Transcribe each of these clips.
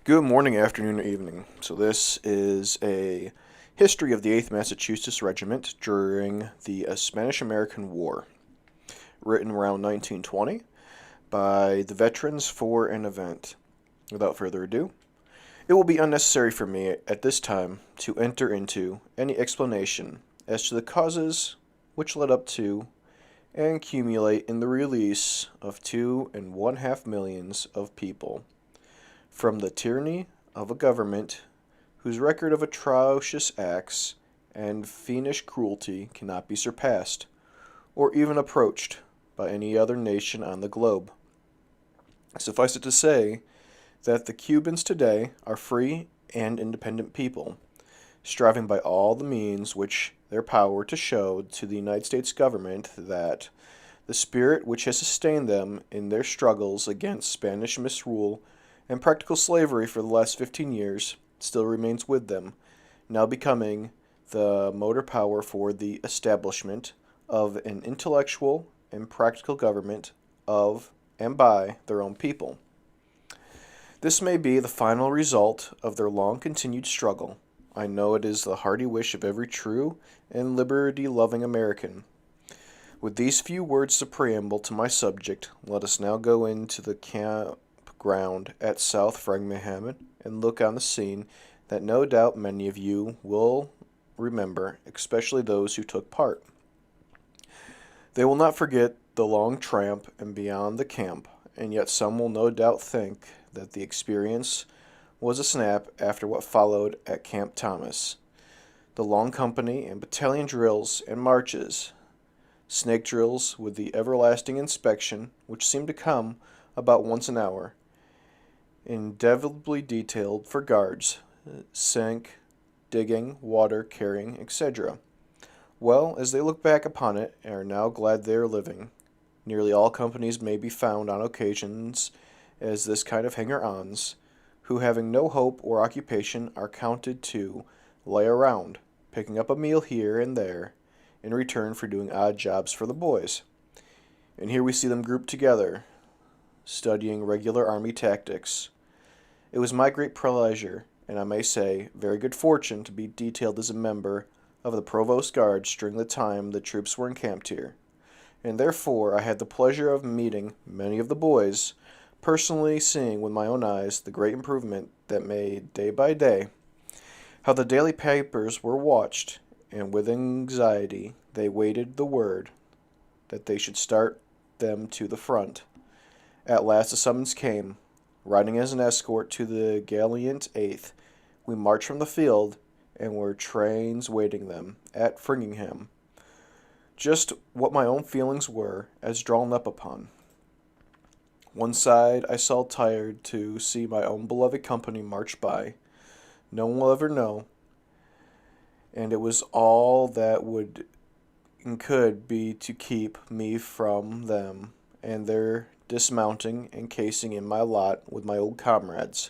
Good morning, afternoon, or evening. So this is a history of the 8th Massachusetts Regiment during the Spanish-American War, written around 1920 by the Veterans for an Event. Without further ado, it will be unnecessary for me at this time to enter into any explanation as to the causes which led up to and accumulate in the release of 2.5 millions of people from the tyranny of a government whose record of atrocious acts and fiendish cruelty cannot be surpassed, or even approached, by any other nation on the globe. Suffice it to say that the Cubans today are free and independent people, striving by all the means which their power to show to the United States government that the spirit which has sustained them in their struggles against Spanish misrule and practical slavery for the last 15 years still remains with them, now becoming the motor power for the establishment of an intellectual and practical government of and by their own people. This may be the final result of their long continued struggle. I know it is the hearty wish of every true and liberty loving American. With these few words to preamble to my subject, let us now go into the campground at South Framingham and look on the scene that no doubt many of you will remember, especially those who took part. They will not forget the long tramp and beyond the camp, and yet some will no doubt think that the experience was a snap after what followed at Camp Thomas. The long company and battalion drills and marches, snake drills with the everlasting inspection, which seemed to come about once an hour, indelibly detailed for guards, sink, digging, water carrying, etc. Well, as they look back upon it and are now glad they are living, nearly all companies may be found on occasions as this kind of hanger-ons, who having no hope or occupation are counted to lay around, picking up a meal here and there, in return for doing odd jobs for the boys. And here we see them grouped together, studying regular army tactics. It was my great pleasure, and I may say very good fortune, to be detailed as a member of the Provost Guards during the time the troops were encamped here, and therefore I had the pleasure of meeting many of the boys, personally seeing with my own eyes the great improvement that made day by day, how the daily papers were watched, and with anxiety they waited the word that they should start them to the front. At last the summons came. Riding as an escort to the gallant 8th, we marched from the field, and were trains waiting them at Framingham. Just what my own feelings were, as drawn up upon one side, I saw tired to see my own beloved company march by. No one will ever know, and it was all that would and could be to keep me from them and their dismounting and casing in my lot with my old comrades.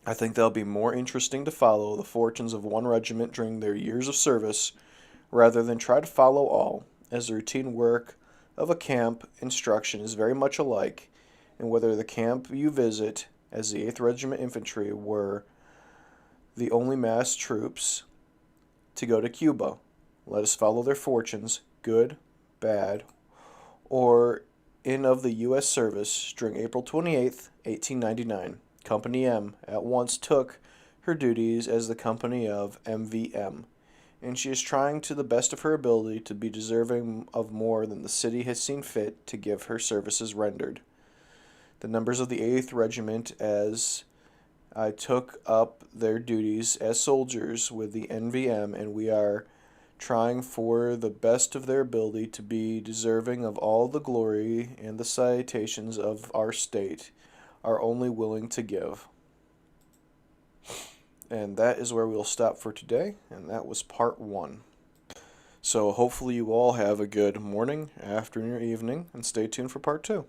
I think that'll be more interesting to follow the fortunes of one regiment during their years of service rather than try to follow all, as the routine work of a camp instruction is very much alike, and whether the camp you visit, as the 8th Regiment Infantry were the only massed troops to go to Cuba. Let us follow their fortunes, good, bad, or in of the U.S. service during April 28th, 1899. Company M at once took her duties as the company of MVM, and she is trying to the best of her ability to be deserving of more than the city has seen fit to give her services rendered. The numbers of the 8th Regiment as I took up their duties as soldiers with the NVM, and we are trying for the best of their ability to be deserving of all the glory and the citations of our state are only willing to give. And that is where we'll stop for today, and that was part 1. So hopefully you all have a good morning, afternoon, or evening, and stay tuned for part 2.